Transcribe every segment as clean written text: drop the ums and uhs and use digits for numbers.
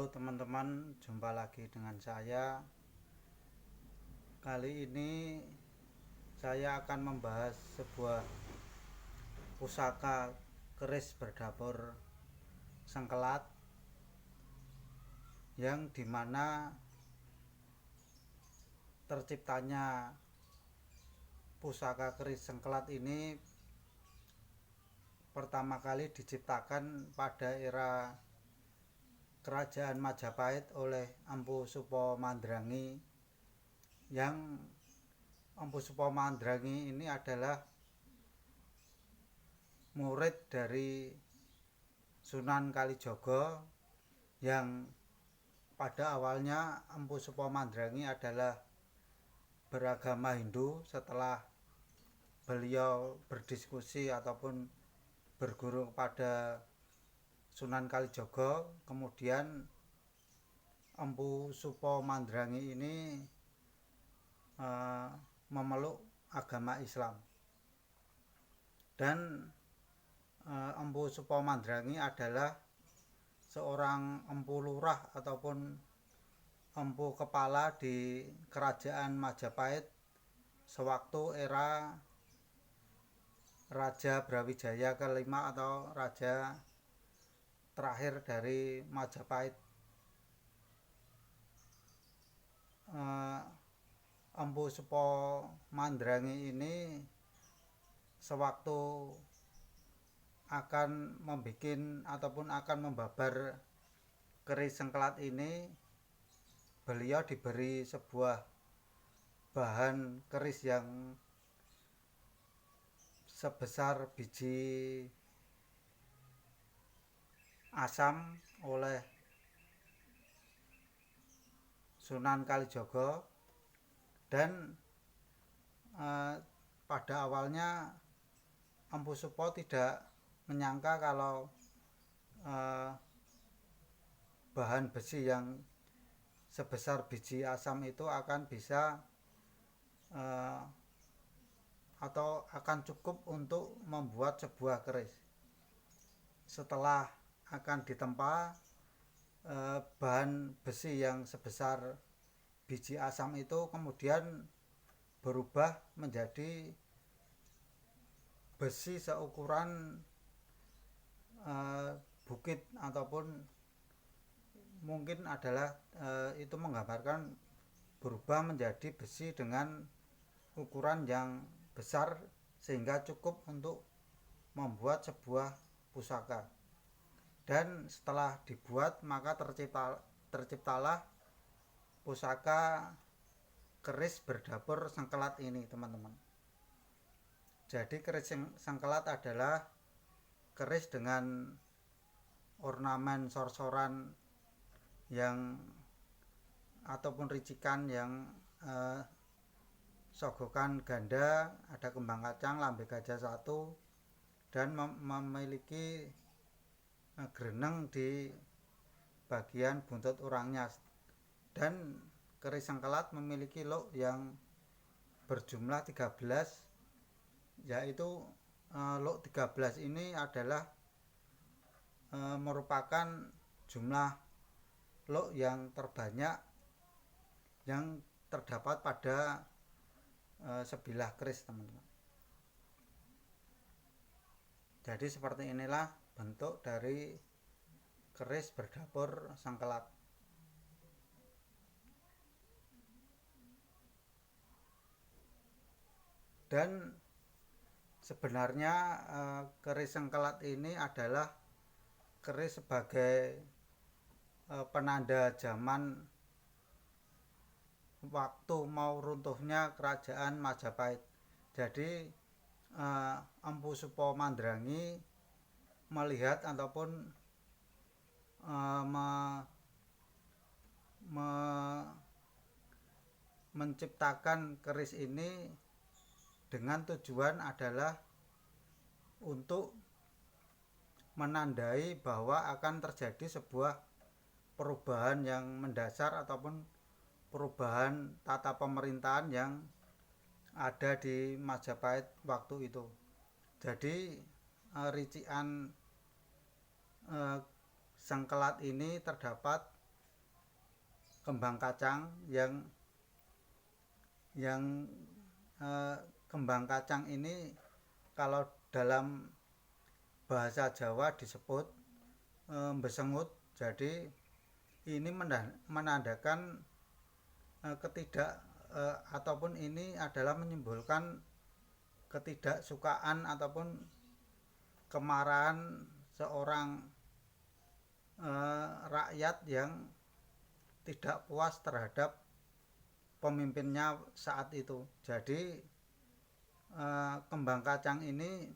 Halo teman-teman, jumpa lagi dengan saya. Kali ini saya akan membahas sebuah pusaka keris berdapur sengkelat yang dimana terciptanya pusaka keris sengkelat ini pertama kali diciptakan pada era Kerajaan Majapahit oleh Empu Supomandrangi, yang Empu Supomandrangi ini adalah murid dari Sunan Kalijaga, yang pada awalnya Empu Supomandrangi adalah beragama Hindu. Setelah beliau berdiskusi ataupun berguru kepada Sunan Kalijaga, kemudian Empu Supomandrangi ini memeluk agama Islam. Dan Empu Supomandrangi adalah seorang empu lurah ataupun empu kepala di Kerajaan Majapahit sewaktu era Raja Brawijaya kelima atau raja terakhir dari Majapahit. Empu Supomandrangi ini sewaktu akan membuat ataupun akan membabar keris sengkelat ini, beliau diberi sebuah bahan keris yang sebesar biji asam oleh Sunan Kalijaga. Dan pada awalnya Empu Supo tidak menyangka kalau bahan besi yang sebesar biji asam itu akan bisa atau akan cukup untuk membuat sebuah keris. Setelah akan ditempa, bahan besi yang sebesar biji asam itu kemudian berubah menjadi besi seukuran bukit, ataupun mungkin adalah itu menggambarkan berubah menjadi besi dengan ukuran yang besar sehingga cukup untuk membuat sebuah pusaka. Dan setelah dibuat maka terciptalah pusaka keris berdapur sengkelat ini, teman-teman. Jadi keris sengkelat adalah keris dengan ornamen sor-soran yang ataupun ricikan yang sogokan ganda, ada kembang kacang, lambe gajah satu, dan memiliki greneng di bagian buntut orangnya. Dan keris sengkelat memiliki luk yang berjumlah 13, yaitu luk 13 ini adalah merupakan jumlah luk yang terbanyak yang terdapat pada sebilah keris, teman-teman. Jadi seperti inilah bentuk dari keris berdapur sengkelat. Dan sebenarnya keris sengkelat ini adalah keris sebagai penanda zaman waktu mau runtuhnya Kerajaan Majapahit. Jadi Empu Supomandrangi melihat ataupun menciptakan keris ini dengan tujuan adalah untuk menandai bahwa akan terjadi sebuah perubahan yang mendasar ataupun perubahan tata pemerintahan yang ada di Majapahit waktu itu. Jadi ricikan sengkelat ini terdapat kembang kacang yang kembang kacang ini kalau dalam bahasa Jawa disebut besengut. Jadi ini menandakan ketidak ataupun ini adalah menyimbolkan ketidaksukaan ataupun kemarahan seorang rakyat yang tidak puas terhadap pemimpinnya saat itu. Jadi kembang kacang ini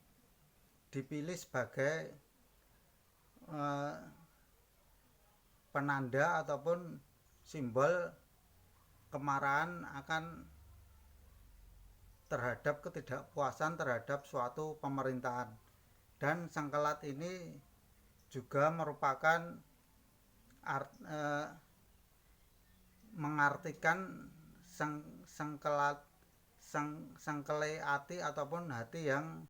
dipilih sebagai penanda ataupun simbol kemarahan akan terhadap ketidakpuasan terhadap suatu pemerintahan. Dan sengkelat ini juga merupakan mengartikan sengkelai hati ataupun hati yang